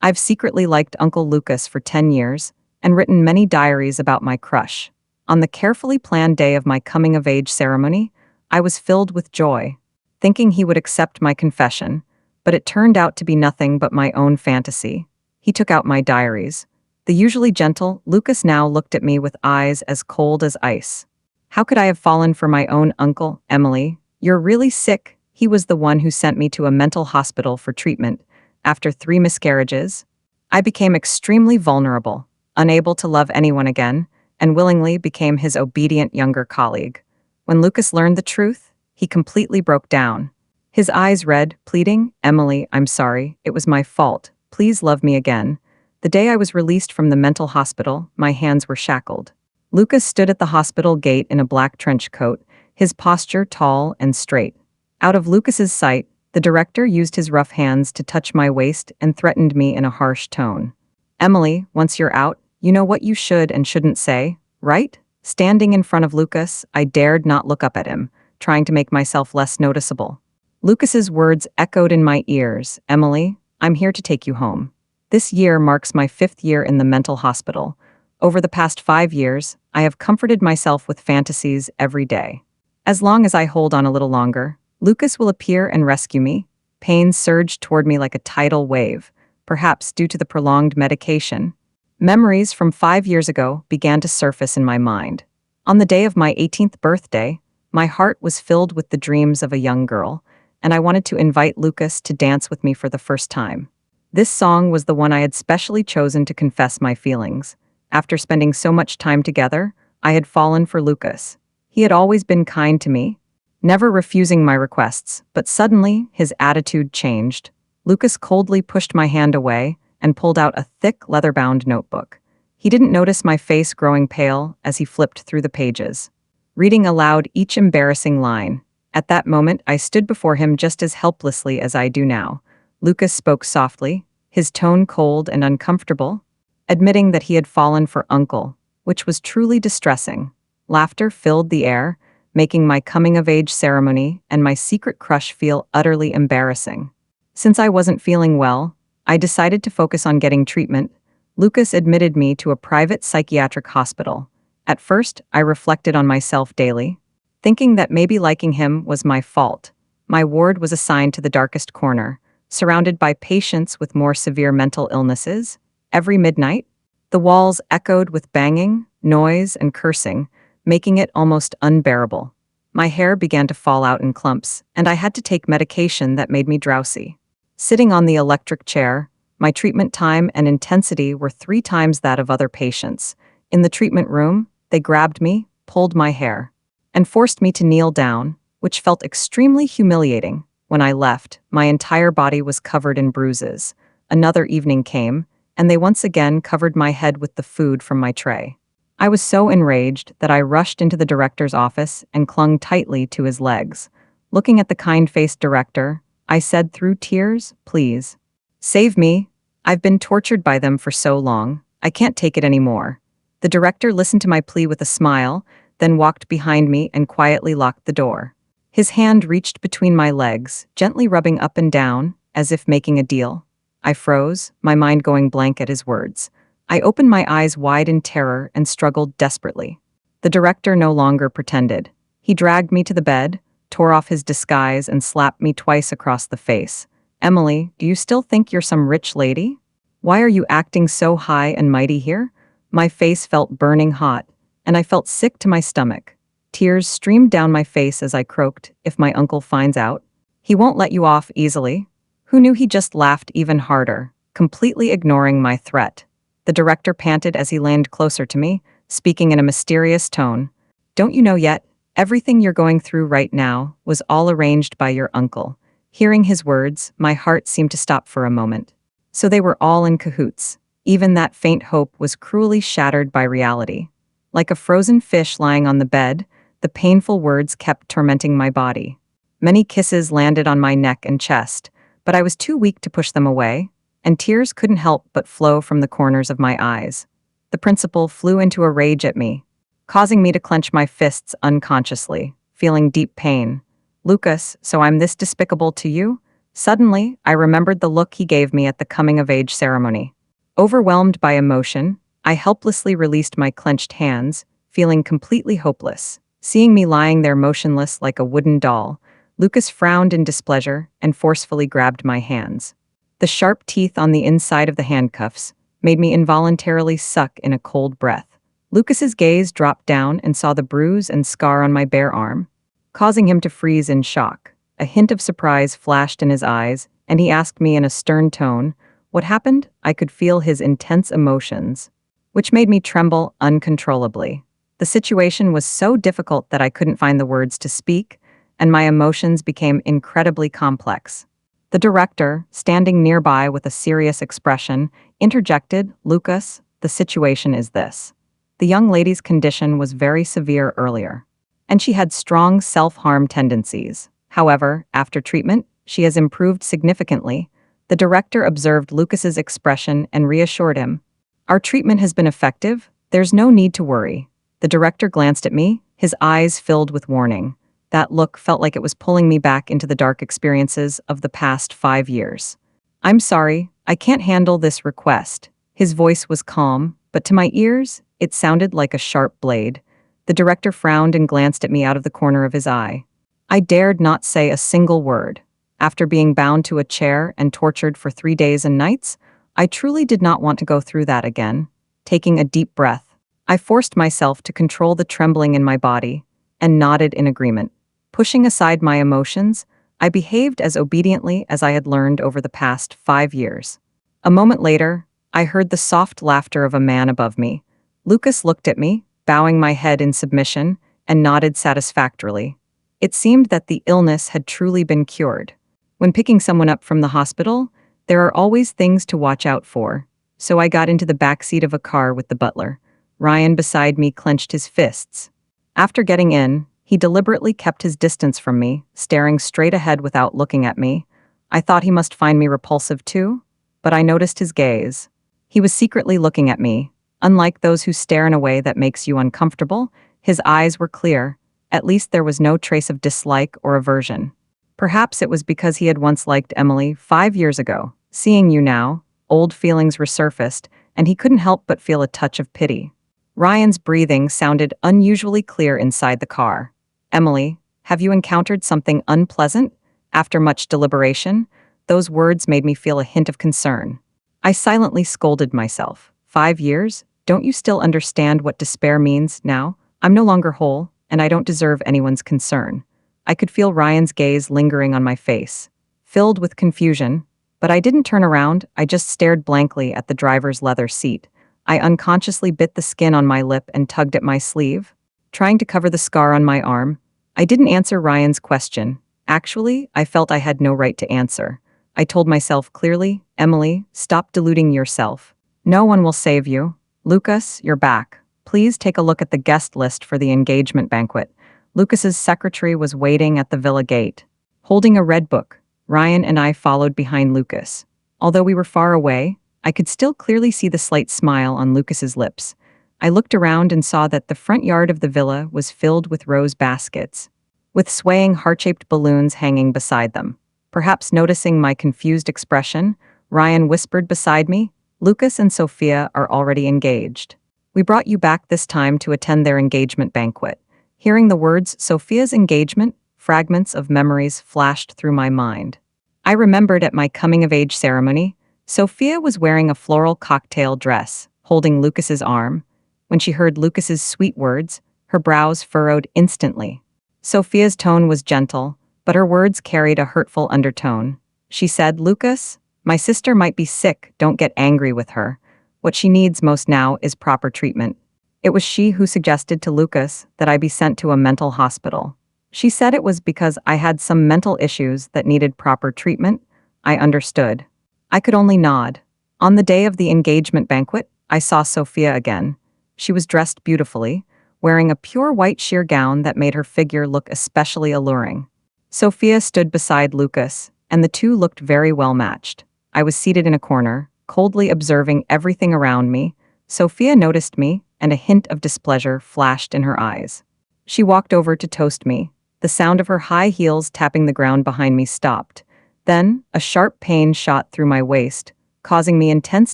I've secretly liked Uncle Lucas for 10 years and written many diaries about my crush. On the carefully planned day of my coming-of-age ceremony, I was filled with joy, thinking he would accept my confession, but it turned out to be nothing but my own fantasy. He took out my diaries. The usually gentle Lucas now looked at me with eyes as cold as ice. How could I have fallen for my own uncle, Emily? You're really sick. He was the one who sent me to a mental hospital for treatment. After 3 miscarriages, I became extremely vulnerable, unable to love anyone again, and willingly became his obedient younger colleague. When Lucas learned the truth, he completely broke down. His eyes read, pleading, Emily, I'm sorry, it was my fault. Please love me again. The day I was released from the mental hospital, my hands were shackled. Lucas stood at the hospital gate in a black trench coat, his posture tall and straight. Out of Lucas's sight, the director used his rough hands to touch my waist and threatened me in a harsh tone. Emily, once you're out, you know what you should and shouldn't say, right? Standing in front of Lucas, I dared not look up at him, trying to make myself less noticeable. Lucas's words echoed in my ears, Emily, I'm here to take you home. This year marks my 5th year in the mental hospital. Over the past 5 years, I have comforted myself with fantasies every day. As long as I hold on a little longer, Lucas will appear and rescue me. Pain surged toward me like a tidal wave, perhaps due to the prolonged medication. Memories from 5 years ago began to surface in my mind. On the day of my 18th birthday, my heart was filled with the dreams of a young girl, and I wanted to invite Lucas to dance with me for the first time. This song was the one I had specially chosen to confess my feelings. After spending so much time together, I had fallen for Lucas. He had always been kind to me, never refusing my requests, but suddenly his attitude changed. Lucas coldly pushed my hand away and pulled out a thick leather-bound notebook. He didn't notice my face growing pale as he flipped through the pages, reading aloud each embarrassing line. At that moment, I stood before him just as helplessly as I do now. Lucas spoke softly, his tone cold and uncomfortable, admitting that he had fallen for Uncle, which was truly distressing. Laughter filled the air, making my coming-of-age ceremony and my secret crush feel utterly embarrassing. Since I wasn't feeling well, I decided to focus on getting treatment. Lucas admitted me to a private psychiatric hospital. At first, I reflected on myself daily, thinking that maybe liking him was my fault. My ward was assigned to the darkest corner, surrounded by patients with more severe mental illnesses. Every midnight, the walls echoed with banging, noise, and cursing, making it almost unbearable. My hair began to fall out in clumps, and I had to take medication that made me drowsy. Sitting on the electric chair, my treatment time and intensity were 3 times that of other patients. In the treatment room, they grabbed me, pulled my hair, and forced me to kneel down, which felt extremely humiliating. When I left, my entire body was covered in bruises. Another evening came, and they once again covered my head with the food from my tray. I was so enraged that I rushed into the director's office and clung tightly to his legs. Looking at the kind-faced director, I said through tears, please, save me. I've been tortured by them for so long. I can't take it anymore. The director listened to my plea with a smile, then walked behind me and quietly locked the door. His hand reached between my legs, gently rubbing up and down, as if making a deal. I froze, my mind going blank at his words. I opened my eyes wide in terror and struggled desperately. The director no longer pretended. He dragged me to the bed, tore off his disguise, and slapped me twice across the face. Emily, do you still think you're some rich lady? Why are you acting so high and mighty here? My face felt burning hot, and I felt sick to my stomach. Tears streamed down my face as I croaked, if my uncle finds out, he won't let you off easily. Who knew? He just laughed even harder, completely ignoring my threat. The director panted as he leaned closer to me, speaking in a mysterious tone. Don't you know yet? Everything you're going through right now was all arranged by your uncle. Hearing his words, my heart seemed to stop for a moment. So they were all in cahoots. Even that faint hope was cruelly shattered by reality. Like a frozen fish lying on the bed, the painful words kept tormenting my body. Many kisses landed on my neck and chest, but I was too weak to push them away, and tears couldn't help but flow from the corners of my eyes. The principal flew into a rage at me, causing me to clench my fists unconsciously, feeling deep pain. Lucas, so I'm this despicable to you? Suddenly, I remembered the look he gave me at the coming-of-age ceremony. Overwhelmed by emotion, I helplessly released my clenched hands, feeling completely hopeless. Seeing me lying there motionless like a wooden doll, Lucas frowned in displeasure and forcefully grabbed my hands. The sharp teeth on the inside of the handcuffs made me involuntarily suck in a cold breath. Lucas's gaze dropped down and saw the bruise and scar on my bare arm, causing him to freeze in shock. A hint of surprise flashed in his eyes, and he asked me in a stern tone, "What happened?" I could feel his intense emotions, which made me tremble uncontrollably. The situation was so difficult that I couldn't find the words to speak, and my emotions became incredibly complex. The director, standing nearby with a serious expression, interjected, "Lucas, the situation is this. The young lady's condition was very severe earlier, and she had strong self-harm tendencies. However, after treatment, she has improved significantly." The director observed Lucas's expression and reassured him, "Our treatment has been effective. There's no need to worry." The director glanced at me, his eyes filled with warning. That look felt like it was pulling me back into the dark experiences of the past 5 years. "I'm sorry, I can't handle this request." His voice was calm, but to my ears, it sounded like a sharp blade. The director frowned and glanced at me out of the corner of his eye. I dared not say a single word. After being bound to a chair and tortured for 3 days and nights, I truly did not want to go through that again. Taking a deep breath, I forced myself to control the trembling in my body and nodded in agreement. Pushing aside my emotions, I behaved as obediently as I had learned over the past 5 years. A moment later, I heard the soft laughter of a man above me. Lucas looked at me, bowing my head in submission, and nodded satisfactorily. It seemed that the illness had truly been cured. When picking someone up from the hospital, there are always things to watch out for, so I got into the back seat of a car with the butler. Ryan beside me clenched his fists. After getting in, he deliberately kept his distance from me, staring straight ahead without looking at me. I thought he must find me repulsive too, but I noticed his gaze. He was secretly looking at me. Unlike those who stare in a way that makes you uncomfortable, his eyes were clear. At least there was no trace of dislike or aversion. Perhaps it was because he had once liked Emily 5 years ago. Seeing you now, old feelings resurfaced, and he couldn't help but feel a touch of pity. Ryan's breathing sounded unusually clear inside the car. "Emily, have you encountered something unpleasant?" After much deliberation, those words made me feel a hint of concern. I silently scolded myself. 5 years? Don't you still understand what despair means now? I'm no longer whole, and I don't deserve anyone's concern. I could feel Ryan's gaze lingering on my face, filled with confusion, but I didn't turn around, I just stared blankly at the driver's leather seat. I unconsciously bit the skin on my lip and tugged at my sleeve, trying to cover the scar on my arm. I didn't answer Ryan's question. Actually, I felt I had no right to answer. I told myself clearly, "Emily, stop deluding yourself. No one will save you. Lucas, you're back. Please take a look at the guest list for the engagement banquet." Lucas's secretary was waiting at the villa gate, holding a red book. Ryan and I followed behind Lucas. Although we were far away, I could still clearly see the slight smile on Lucas's lips. I looked around and saw that the front yard of the villa was filled with rose baskets, with swaying heart-shaped balloons hanging beside them. Perhaps noticing my confused expression, Ryan whispered beside me, "Lucas and Sophia are already engaged. We brought you back this time to attend their engagement banquet." Hearing the words "Sophia's engagement," fragments of memories flashed through my mind. I remembered at my coming-of-age ceremony, Sophia was wearing a floral cocktail dress, holding Lucas's arm. When she heard Lucas's sweet words, her brows furrowed instantly. Sophia's tone was gentle, but her words carried a hurtful undertone. She said, "Lucas, my sister might be sick, don't get angry with her. What she needs most now is proper treatment." It was she who suggested to Lucas that I be sent to a mental hospital. She said it was because I had some mental issues that needed proper treatment. I understood. I could only nod. On the day of the engagement banquet, I saw Sophia again. She was dressed beautifully, wearing a pure white sheer gown that made her figure look especially alluring. Sophia stood beside Lucas, and the two looked very well matched. I was seated in a corner, coldly observing everything around me. Sophia noticed me, and a hint of displeasure flashed in her eyes. She walked over to toast me. The sound of her high heels tapping the ground behind me stopped. Then, a sharp pain shot through my waist, causing me intense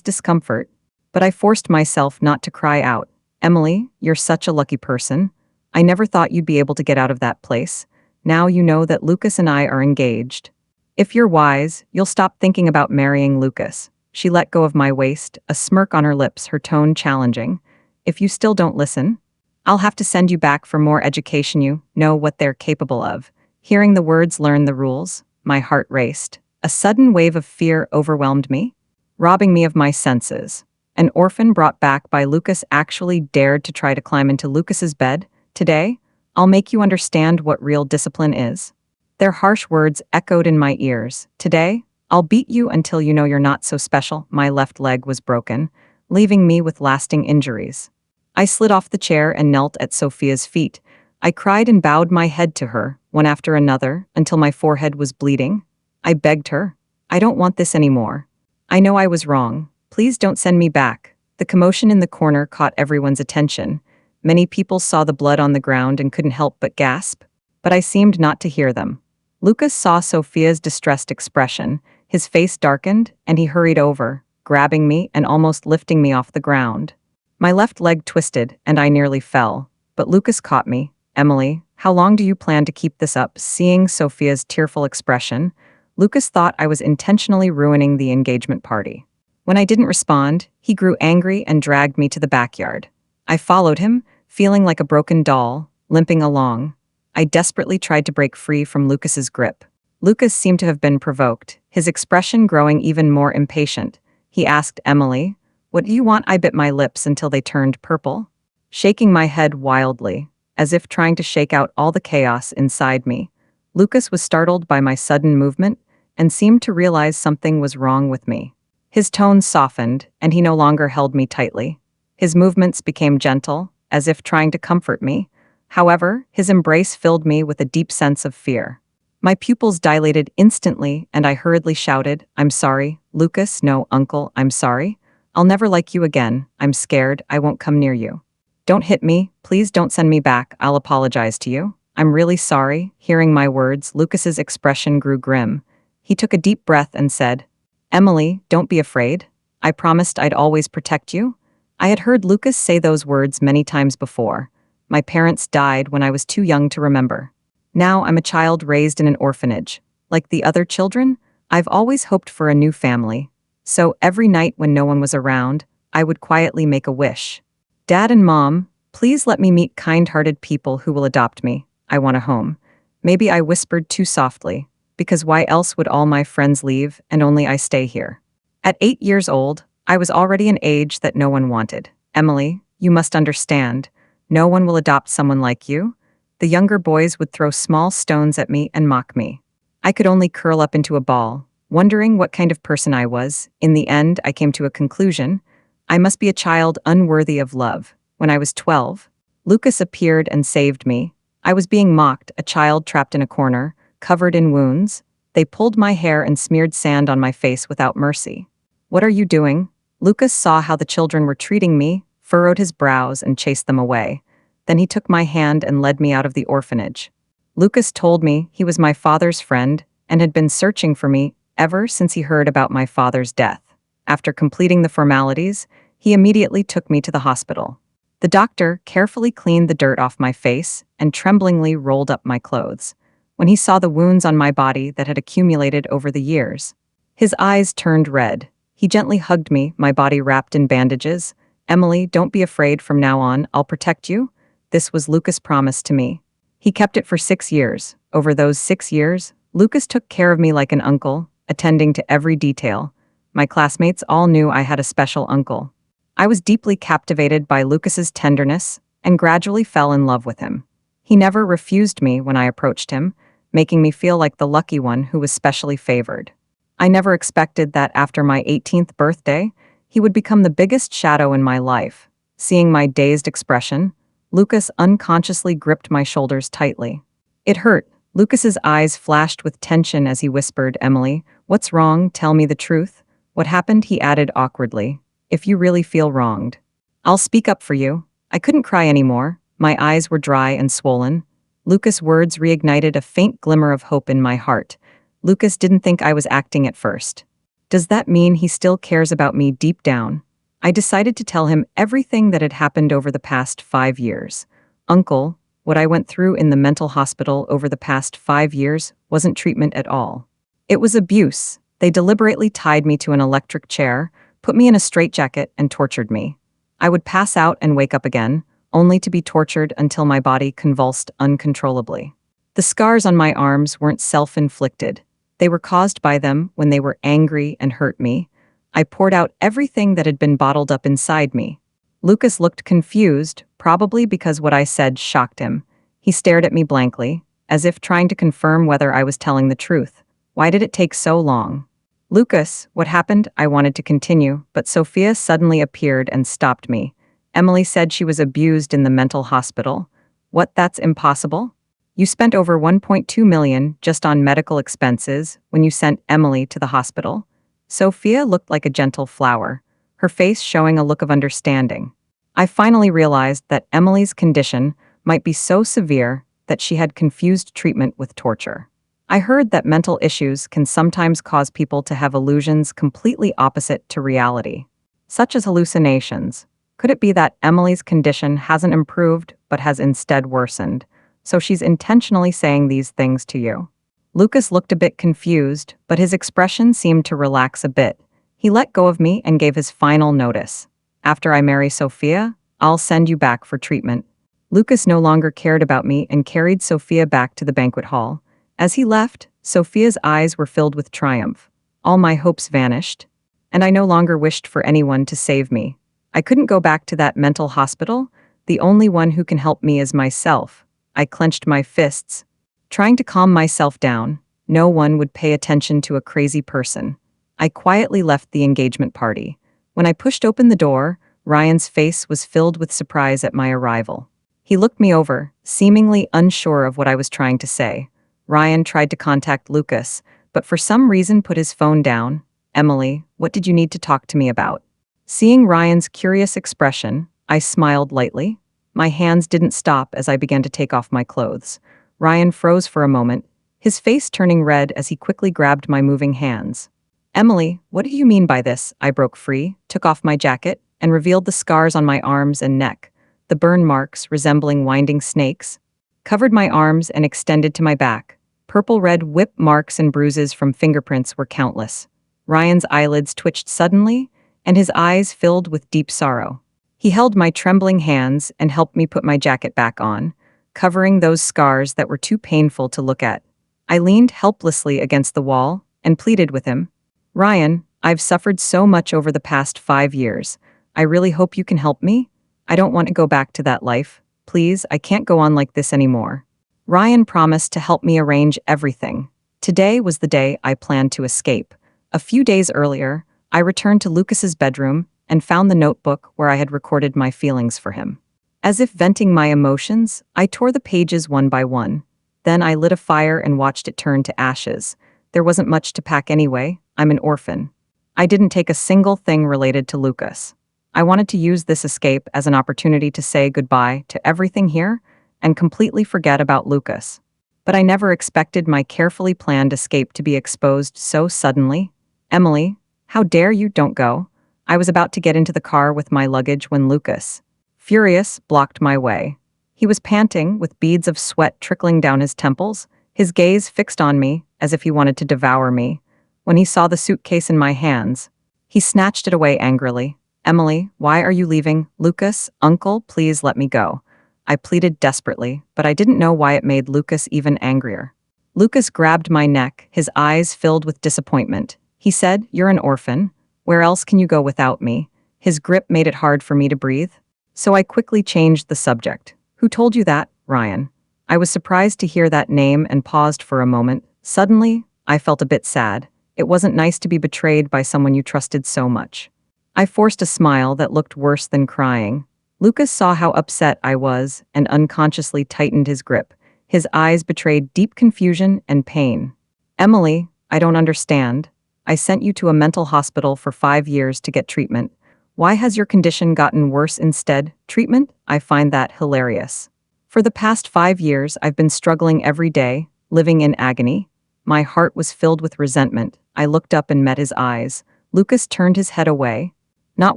discomfort, but I forced myself not to cry out. Emily, you're such a lucky person. I never thought you'd be able to get out of that place. Now you know that Lucas and I are engaged. If you're wise, you'll stop thinking about marrying Lucas. She let go of my waist, a smirk on her lips, her tone challenging. If you still don't listen, I'll have to send you back for more education. You know what they're capable of. Hearing the words learn the rules, my heart raced. A sudden wave of fear overwhelmed me, robbing me of my senses. An orphan brought back by Lucas actually dared to try to climb into Lucas's bed. Today, I'll make you understand what real discipline is. Their harsh words echoed in my ears. Today, I'll beat you until you know you're not so special. My left leg was broken, leaving me with lasting injuries. I slid off the chair and knelt at Sophia's feet. I cried and bowed my head to her, one after another, until my forehead was bleeding. I begged her, I don't want this anymore. I know I was wrong. Please don't send me back. The commotion in the corner caught everyone's attention. Many people saw the blood on the ground and couldn't help but gasp, but I seemed not to hear them. Lucas saw Sophia's distressed expression. His face darkened, and he hurried over, grabbing me and almost lifting me off the ground. My left leg twisted, and I nearly fell, but Lucas caught me. Emily, how long do you plan to keep this up? Seeing Sophia's tearful expression, Lucas thought I was intentionally ruining the engagement party. When I didn't respond, he grew angry and dragged me to the backyard. I followed him, feeling like a broken doll, limping along. I desperately tried to break free from Lucas's grip. Lucas seemed to have been provoked, his expression growing even more impatient. He asked Emily, what do you want? I bit my lips until they turned purple, shaking my head wildly, as if trying to shake out all the chaos inside me. Lucas was startled by my sudden movement and seemed to realize something was wrong with me. His tone softened, and he no longer held me tightly. His movements became gentle, as if trying to comfort me. However, his embrace filled me with a deep sense of fear. My pupils dilated instantly, and I hurriedly shouted, I'm sorry, Lucas, no, uncle, I'm sorry. I'll never like you again. I'm scared. I won't come near you. Don't hit me. Please don't send me back. I'll apologize to you. I'm really sorry. Hearing my words, Lucas's expression grew grim. He took a deep breath and said, Emily, don't be afraid. I promised I'd always protect you. I had heard Lucas say those words many times before. My parents died when I was too young to remember. Now I'm a child raised in an orphanage. Like the other children, I've always hoped for a new family. So every night when no one was around, I would quietly make a wish. Dad and Mom, please let me meet kind-hearted people who will adopt me. I want a home. Maybe I whispered too softly, because why else would all my friends leave and only I stay here? At 8 years old, I was already an age that no one wanted. Emily, you must understand. No one will adopt someone like you. The younger boys would throw small stones at me and mock me. I could only curl up into a ball, wondering what kind of person I was. In the end, I came to a conclusion. I must be a child unworthy of love. When I was 12, Lucas appeared and saved me. I was being mocked, a child trapped in a corner, covered in wounds. They pulled my hair and smeared sand on my face without mercy. What are you doing? Lucas saw how the children were treating me, furrowed his brows, and chased them away. Then he took my hand and led me out of the orphanage. Lucas told me he was my father's friend and had been searching for me ever since he heard about my father's death. After completing the formalities, he immediately took me to the hospital. The doctor carefully cleaned the dirt off my face and tremblingly rolled up my clothes. When he saw the wounds on my body that had accumulated over the years, his eyes turned red. He gently hugged me, my body wrapped in bandages. Emily, don't be afraid from now on, I'll protect you. This was Lucas' promise to me. He kept it for 6 years. Over those 6 years, Lucas took care of me like an uncle, attending to every detail. My classmates all knew I had a special uncle. I was deeply captivated by Lucas's tenderness and gradually fell in love with him. He never refused me when I approached him, making me feel like the lucky one who was specially favored. I never expected that after my 18th birthday, he would become the biggest shadow in my life. Seeing my dazed expression, Lucas unconsciously gripped my shoulders tightly. It hurt. Lucas's eyes flashed with tension as he whispered, Emily, what's wrong? Tell me the truth. What happened? He added awkwardly. If you really feel wronged, I'll speak up for you. I couldn't cry anymore. My eyes were dry and swollen. Lucas' words reignited a faint glimmer of hope in my heart. Lucas didn't think I was acting at first. Does that mean he still cares about me deep down? I decided to tell him everything that had happened over the past 5 years. Uncle, what I went through in the mental hospital over the past 5 years wasn't treatment at all. It was abuse. They deliberately tied me to an electric chair, put me in a straitjacket, and tortured me. I would pass out and wake up again, only to be tortured until my body convulsed uncontrollably. The scars on my arms weren't self-inflicted. They were caused by them when they were angry and hurt me. I poured out everything that had been bottled up inside me. Lucas looked confused, probably because what I said shocked him. He stared at me blankly, as if trying to confirm whether I was telling the truth. Why did it take so long? Lucas, what happened? I wanted to continue, but Sophia suddenly appeared and stopped me. Emily said she was abused in the mental hospital. What, that's impossible? You spent over 1.2 million just on medical expenses when you sent Emily to the hospital. Sophia looked like a gentle flower, her face showing a look of understanding. I finally realized that Emily's condition might be so severe that she had confused treatment with torture. I heard that mental issues can sometimes cause people to have illusions completely opposite to reality, such as hallucinations. Could it be that Emily's condition hasn't improved but has instead worsened, so she's intentionally saying these things to you? Lucas looked a bit confused, but his expression seemed to relax a bit. He let go of me and gave his final notice. After I marry Sophia, I'll send you back for treatment. Lucas no longer cared about me and carried Sophia back to the banquet hall. As he left, Sophia's eyes were filled with triumph. All my hopes vanished, and I no longer wished for anyone to save me. I couldn't go back to that mental hospital. The only one who can help me is myself. I clenched my fists, trying to calm myself down. No one would pay attention to a crazy person. I quietly left the engagement party. When I pushed open the door, Ryan's face was filled with surprise at my arrival. He looked me over, seemingly unsure of what I was trying to say. Ryan tried to contact Lucas, but for some reason put his phone down. Emily, what did you need to talk to me about? Seeing Ryan's curious expression, I smiled lightly. My hands didn't stop as I began to take off my clothes. Ryan froze for a moment, his face turning red as he quickly grabbed my moving hands. Emily, what do you mean by this? I broke free, took off my jacket, and revealed the scars on my arms and neck. The burn marks, resembling winding snakes, covered my arms and extended to my back. Purple-red whip marks and bruises from fingerprints were countless. Ryan's eyelids twitched suddenly, and his eyes filled with deep sorrow. He held my trembling hands and helped me put my jacket back on, covering those scars that were too painful to look at. I leaned helplessly against the wall and pleaded with him. Ryan, I've suffered so much over the past 5 years. I really hope you can help me. I don't want to go back to that life. Please, I can't go on like this anymore. Ryan promised to help me arrange everything. Today was the day I planned to escape. A few days earlier, I returned to Lucas's bedroom and found the notebook where I had recorded my feelings for him. As if venting my emotions, I tore the pages one by one. Then I lit a fire and watched it turn to ashes. There wasn't much to pack anyway. I'm an orphan. I didn't take a single thing related to Lucas. I wanted to use this escape as an opportunity to say goodbye to everything here and completely forget about Lucas. But I never expected my carefully planned escape to be exposed so suddenly. Emily, how dare you? Don't go. I was about to get into the car with my luggage when Lucas, furious, blocked my way. He was panting, with beads of sweat trickling down his temples, his gaze fixed on me as if he wanted to devour me. When he saw the suitcase in my hands, he snatched it away angrily. Emily, why are you leaving? Lucas, uncle, please let me go. I pleaded desperately, but I didn't know why it made Lucas even angrier. Lucas grabbed my neck, his eyes filled with disappointment. He said, "You're an orphan. Where else can you go without me?" His grip made it hard for me to breathe. So I quickly changed the subject. Who told you that, Ryan? I was surprised to hear that name and paused for a moment. Suddenly, I felt a bit sad. It wasn't nice to be betrayed by someone you trusted so much. I forced a smile that looked worse than crying. Lucas saw how upset I was and unconsciously tightened his grip. His eyes betrayed deep confusion and pain. Emily, I don't understand. I sent you to a mental hospital for 5 years to get treatment. Why has your condition gotten worse instead? Treatment? I find that hilarious. For the past 5 years, I've been struggling every day, living in agony. My heart was filled with resentment. I looked up and met his eyes. Lucas turned his head away, not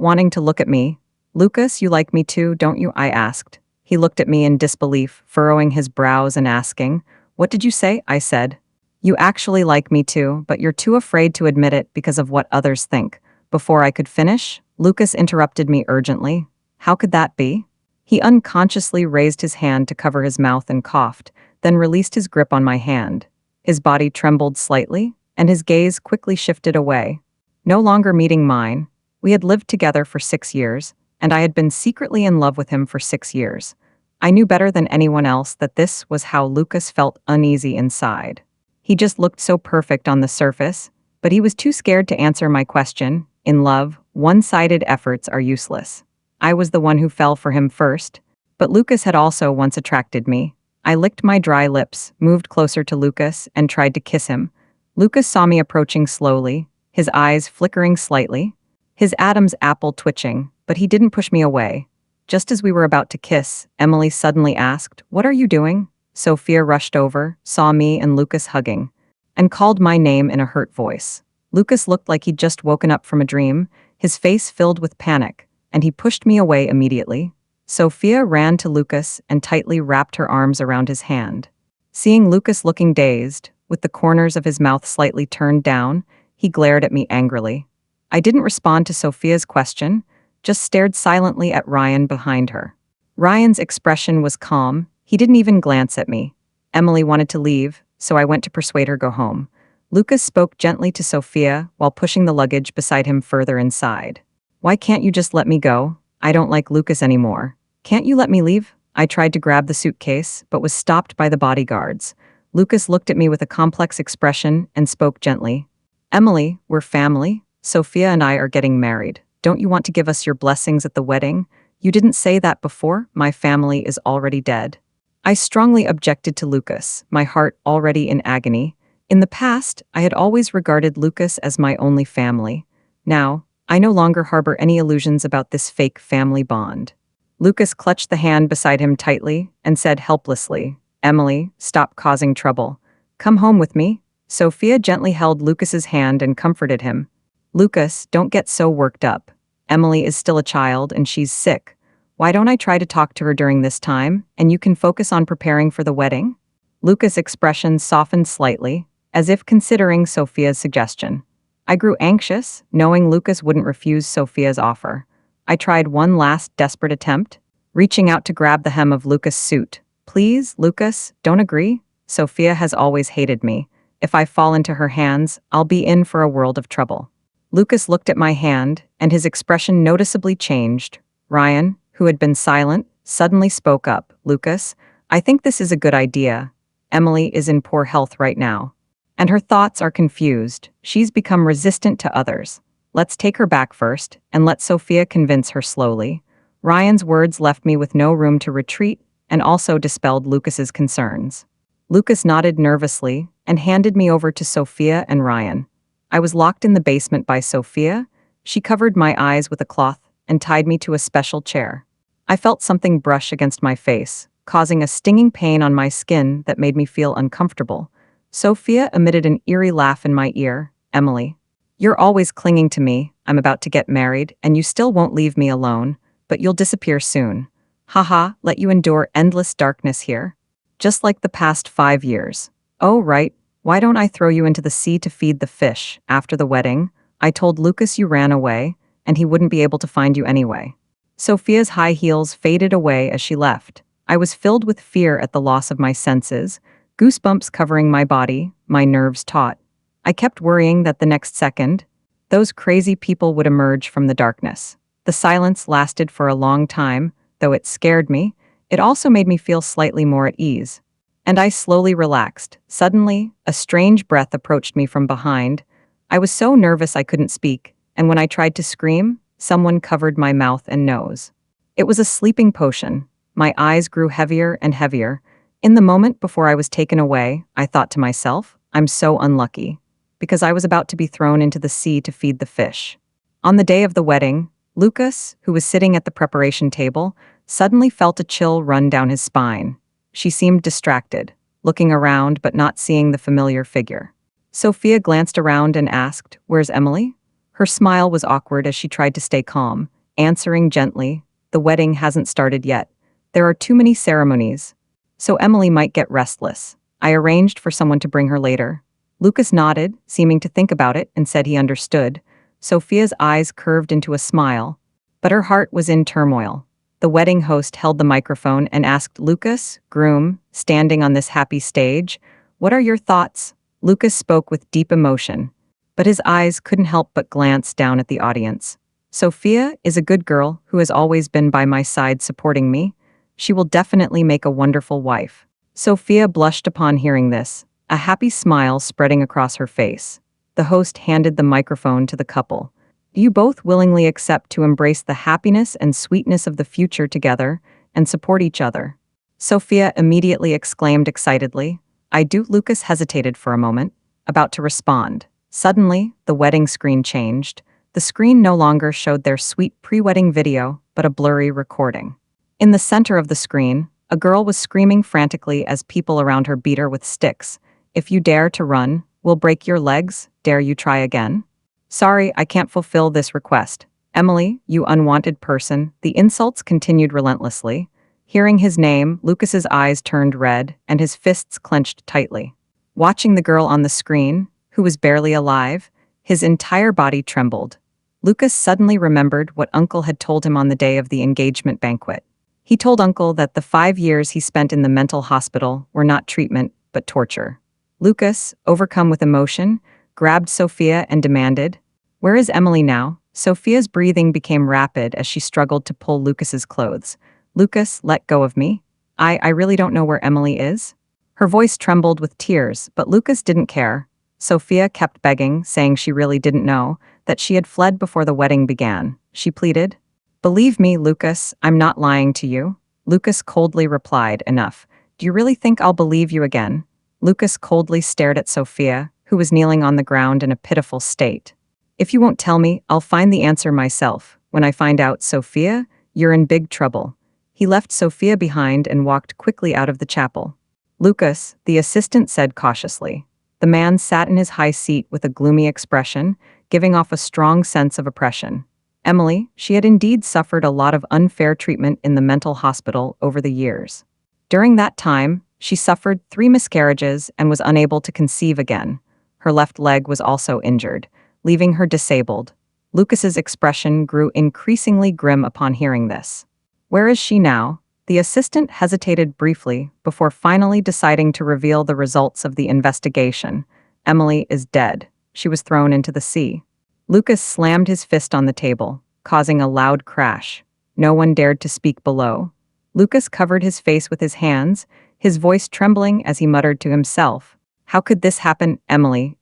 wanting to look at me. "Lucas, you like me too, don't you?" I asked. He looked at me in disbelief, furrowing his brows and asking, "What did you say?" I said, "You actually like me too, but you're too afraid to admit it because of what others think." Before I could finish, Lucas interrupted me urgently. "How could that be?" He unconsciously raised his hand to cover his mouth and coughed, then released his grip on my hand. His body trembled slightly, and his gaze quickly shifted away, no longer meeting mine. We had lived together for 6 years, and I had been secretly in love with him for 6 years. I knew better than anyone else that this was how Lucas felt uneasy inside. He just looked so perfect on the surface, but he was too scared to answer my question. In love, one-sided efforts are useless. I was the one who fell for him first, but Lucas had also once attracted me. I licked my dry lips, moved closer to Lucas, and tried to kiss him. Lucas saw me approaching slowly, his eyes flickering slightly, his Adam's apple twitching, but he didn't push me away. Just as we were about to kiss, Emily suddenly asked, "What are you doing?" Sophia rushed over, saw me and Lucas hugging, and called my name in a hurt voice. Lucas looked like he'd just woken up from a dream, his face filled with panic, and he pushed me away immediately. Sophia ran to Lucas and tightly wrapped her arms around his hand. Seeing Lucas looking dazed, with the corners of his mouth slightly turned down, he glared at me angrily. I didn't respond to Sophia's question, just stared silently at Ryan behind her. Ryan's expression was calm, he didn't even glance at me. Emily wanted to leave, so I went to persuade her go home. Lucas spoke gently to Sophia while pushing the luggage beside him further inside. "Why can't you just let me go? I don't like Lucas anymore. Can't you let me leave?" I tried to grab the suitcase, but was stopped by the bodyguards. Lucas looked at me with a complex expression and spoke gently. "Emily, we're family. Sophia and I are getting married. Don't you want to give us your blessings at the wedding? You didn't say that before. My family is already dead." I strongly objected to Lucas, my heart already in agony. In the past, I had always regarded Lucas as my only family. Now, I no longer harbor any illusions about this fake family bond. Lucas clutched the hand beside him tightly and said helplessly, "Emily, stop causing trouble. Come home with me." Sophia gently held Lucas's hand and comforted him. "Lucas, don't get so worked up. Emily is still a child and she's sick. Why don't I try to talk to her during this time, and you can focus on preparing for the wedding?" Lucas' expression softened slightly, as if considering Sophia's suggestion. I grew anxious, knowing Lucas wouldn't refuse Sophia's offer. I tried one last desperate attempt, reaching out to grab the hem of Lucas' suit. "Please, Lucas, don't agree. Sophia has always hated me. If I fall into her hands, I'll be in for a world of trouble." Lucas looked at my hand, and his expression noticeably changed. Ryan, who had been silent, suddenly spoke up. "Lucas, I think this is a good idea. Emily is in poor health right now, and her thoughts are confused. She's become resistant to others. Let's take her back first, and let Sophia convince her slowly." Ryan's words left me with no room to retreat, and also dispelled Lucas's concerns. Lucas nodded nervously and handed me over to Sophia and Ryan. I was locked in the basement by Sophia. She covered my eyes with a cloth and tied me to a special chair. I felt something brush against my face, causing a stinging pain on my skin that made me feel uncomfortable. Sophia emitted an eerie laugh in my ear. "Emily, you're always clinging to me. I'm about to get married, and you still won't leave me alone, but you'll disappear soon. Haha, let you endure endless darkness here. Just like the past 5 years. Oh, right. Why don't I throw you into the sea to feed the fish? After the wedding, I told Lucas you ran away, and he wouldn't be able to find you anyway." Sophia's high heels faded away as she left. I was filled with fear at the loss of my senses, goosebumps covering my body, my nerves taut. I kept worrying that the next second, those crazy people would emerge from the darkness. The silence lasted for a long time, though it scared me. It also made me feel slightly more at ease. And I slowly relaxed. Suddenly, a strange breath approached me from behind. I was so nervous I couldn't speak, and when I tried to scream, someone covered my mouth and nose. It was a sleeping potion. My eyes grew heavier and heavier. In the moment before I was taken away, I thought to myself, I'm so unlucky, because I was about to be thrown into the sea to feed the fish. On the day of the wedding, Lucas, who was sitting at the preparation table, suddenly felt a chill run down his spine. She seemed distracted, looking around but not seeing the familiar figure. Sophia glanced around and asked, "Where's Emily?" Her smile was awkward as she tried to stay calm, answering gently, "The wedding hasn't started yet. There are too many ceremonies. So Emily might get restless. I arranged for someone to bring her later." Lucas nodded, seeming to think about it, and said he understood. Sophia's eyes curved into a smile, but her heart was in turmoil. The wedding host held the microphone and asked Lucas, groom, standing on this happy stage, "What are your thoughts?" Lucas spoke with deep emotion, but his eyes couldn't help but glance down at the audience. "Sophia is a good girl who has always been by my side supporting me. She will definitely make a wonderful wife." Sophia blushed upon hearing this, a happy smile spreading across her face. The host handed the microphone to the couple. "Do you both willingly accept to embrace the happiness and sweetness of the future together and support each other?" Sophia immediately exclaimed excitedly, "I do." Lucas hesitated for a moment, about to respond. Suddenly, the wedding screen changed. The screen no longer showed their sweet pre-wedding video, but a blurry recording. In the center of the screen, a girl was screaming frantically as people around her beat her with sticks. "If you dare to run, we'll break your legs. Dare you try again?" "Sorry, I can't fulfill this request. Emily, you unwanted person." The insults continued relentlessly. Hearing his name, Lucas's eyes turned red and his fists clenched tightly. Watching the girl on the screen, who was barely alive, his entire body trembled. Lucas suddenly remembered what Uncle had told him on the day of the engagement banquet. He told Uncle that the 5 years he spent in the mental hospital were not treatment, but torture. Lucas, overcome with emotion, grabbed Sophia and demanded, "Where is Emily now?" Sophia's breathing became rapid as she struggled to pull Lucas's clothes. "Lucas, let go of me. I really don't know where Emily is." Her voice trembled with tears, but Lucas didn't care. Sophia kept begging, saying she really didn't know, that she had fled before the wedding began. She pleaded, "Believe me, Lucas, I'm not lying to you." Lucas coldly replied, "Enough. Do you really think I'll believe you again?" Lucas coldly stared at Sophia, who was kneeling on the ground in a pitiful state. "If you won't tell me, I'll find the answer myself. When I find out, Sophia, you're in big trouble." He left Sophia behind and walked quickly out of the chapel. "Lucas," the assistant said cautiously. The man sat in his high seat with a gloomy expression, giving off a strong sense of oppression. Emily, she had indeed suffered a lot of unfair treatment in the mental hospital over the years. During that time, she suffered 3 miscarriages and was unable to conceive again. Her left leg was also injured, leaving her disabled. Lucas's expression grew increasingly grim upon hearing this. "Where is she now?" The assistant hesitated briefly before finally deciding to reveal the results of the investigation. "Emily is dead. She was thrown into the sea." Lucas slammed his fist on the table, causing a loud crash. No one dared to speak below. Lucas covered his face with his hands, his voice trembling as he muttered to himself, "How could this happen? Emily,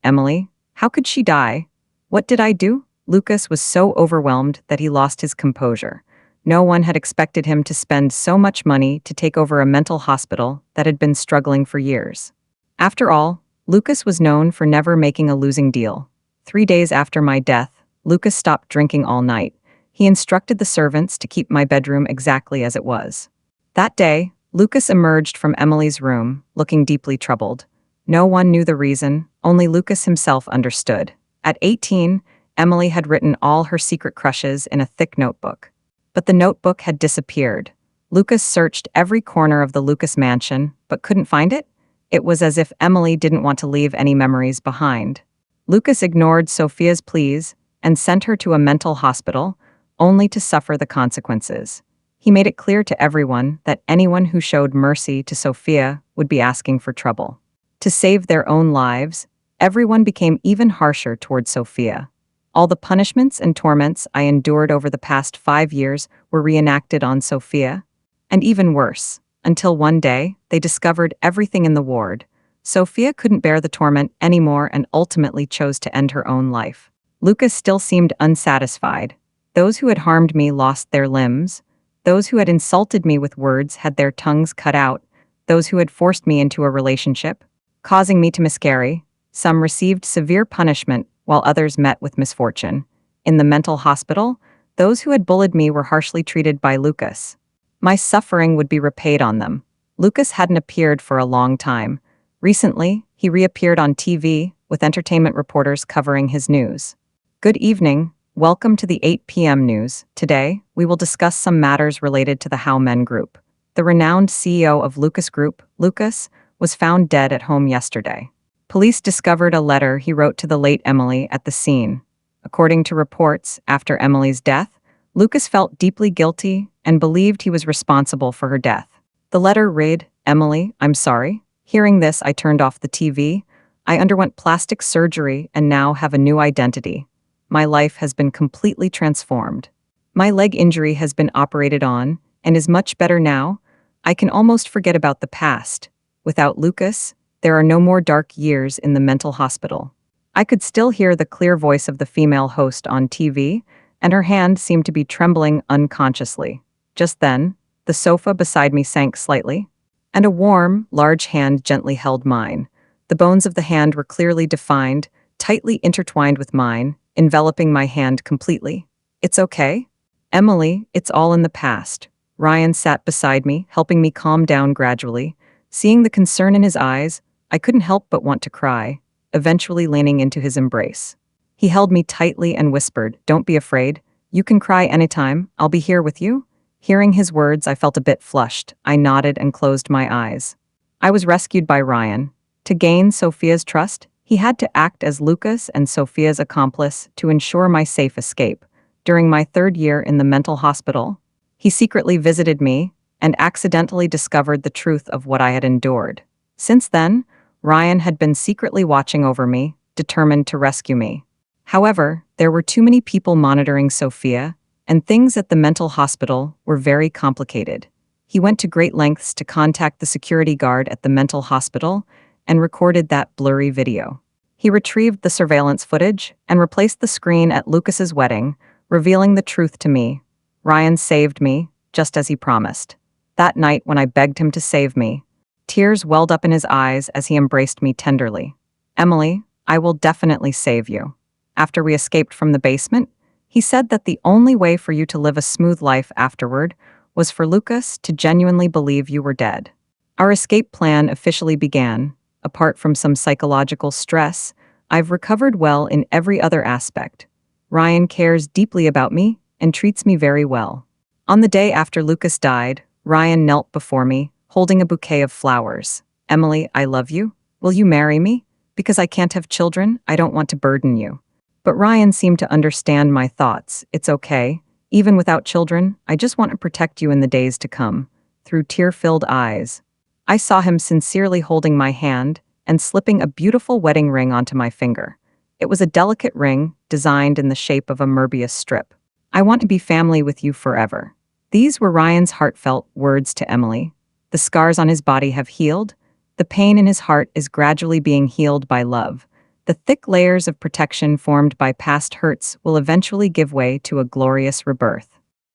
how could she die? What did I do?" Lucas was so overwhelmed that he lost his composure. No one had expected him to spend so much money to take over a mental hospital that had been struggling for years. After all, Lucas was known for never making a losing deal. 3 days after my death, Lucas stopped drinking all night. He instructed the servants to keep my bedroom exactly as it was. That day, Lucas emerged from Emily's room, looking deeply troubled. No one knew the reason, only Lucas himself understood. At 18, Emily had written all her secret crushes in a thick notebook. But the notebook had disappeared. Lucas searched every corner of the Lucas mansion, but couldn't find it. It was as if Emily didn't want to leave any memories behind. Lucas ignored Sophia's pleas and sent her to a mental hospital, only to suffer the consequences. He made it clear to everyone that anyone who showed mercy to Sophia would be asking for trouble. To save their own lives, everyone became even harsher toward Sophia. All the punishments and torments I endured over the past 5 years were reenacted on Sophia. And even worse, until one day, they discovered everything in the ward. Sophia couldn't bear the torment anymore and ultimately chose to end her own life. Lucas still seemed unsatisfied. Those who had harmed me lost their limbs. Those who had insulted me with words had their tongues cut out. Those who had forced me into a relationship, causing me to miscarry. Some received severe punishment, while others met with misfortune. In the mental hospital, those who had bullied me were harshly treated by Lucas. My suffering would be repaid on them. Lucas hadn't appeared for a long time. Recently, he reappeared on TV with entertainment reporters covering his news. Good evening. Welcome to the 8 p.m. news. Today, we will discuss some matters related to the How Men Group. The renowned CEO of Lucas Group, Lucas, was found dead at home yesterday. Police discovered a letter he wrote to the late Emily at the scene. According to reports, after Emily's death, Lucas felt deeply guilty and believed he was responsible for her death. The letter read, "Emily, I'm sorry. Hearing this, I turned off the TV. I underwent plastic surgery and now have a new identity. My life has been completely transformed. My leg injury has been operated on and is much better now. I can almost forget about the past. Without Lucas, there are no more dark years in the mental hospital." I could still hear the clear voice of the female host on TV, and her hand seemed to be trembling unconsciously. Just then, the sofa beside me sank slightly, and a warm, large hand gently held mine. The bones of the hand were clearly defined, tightly intertwined with mine, enveloping my hand completely. "It's okay? Emily, it's all in the past." Ryan sat beside me, helping me calm down gradually. Seeing the concern in his eyes, I couldn't help but want to cry, eventually leaning into his embrace. He held me tightly and whispered, "Don't be afraid. You can cry anytime. I'll be here with you." Hearing his words, I felt a bit flushed. I nodded and closed my eyes. I was rescued by Ryan. To gain Sophia's trust, he had to act as Lucas and Sophia's accomplice to ensure my safe escape. During my 3rd year in the mental hospital, he secretly visited me and accidentally discovered the truth of what I had endured. Since then, Ryan had been secretly watching over me, determined to rescue me. However, there were too many people monitoring Sophia, and things at the mental hospital were very complicated. He went to great lengths to contact the security guard at the mental hospital and recorded that blurry video. He retrieved the surveillance footage and replaced the screen at Lucas's wedding, revealing the truth to me. Ryan saved me, just as he promised. That night, when I begged him to save me, tears welled up in his eyes as he embraced me tenderly. "Emily, I will definitely save you." After we escaped from the basement, he said that the only way for you to live a smooth life afterward was for Lucas to genuinely believe you were dead. Our escape plan officially began. Apart from some psychological stress, I've recovered well in every other aspect. Ryan cares deeply about me and treats me very well. On the day after Lucas died, Ryan knelt before me, holding a bouquet of flowers. "Emily, I love you. Will you marry me? Because I can't have children, I don't want to burden you." But Ryan seemed to understand my thoughts. "It's okay. Even without children, I just want to protect you in the days to come." Through tear-filled eyes, I saw him sincerely holding my hand and slipping a beautiful wedding ring onto my finger. It was a delicate ring designed in the shape of a Möbius strip. "I want to be family with you forever." These were Ryan's heartfelt words to Emily. The scars on his body have healed. The pain in his heart is gradually being healed by love. The thick layers of protection formed by past hurts will eventually give way to a glorious rebirth.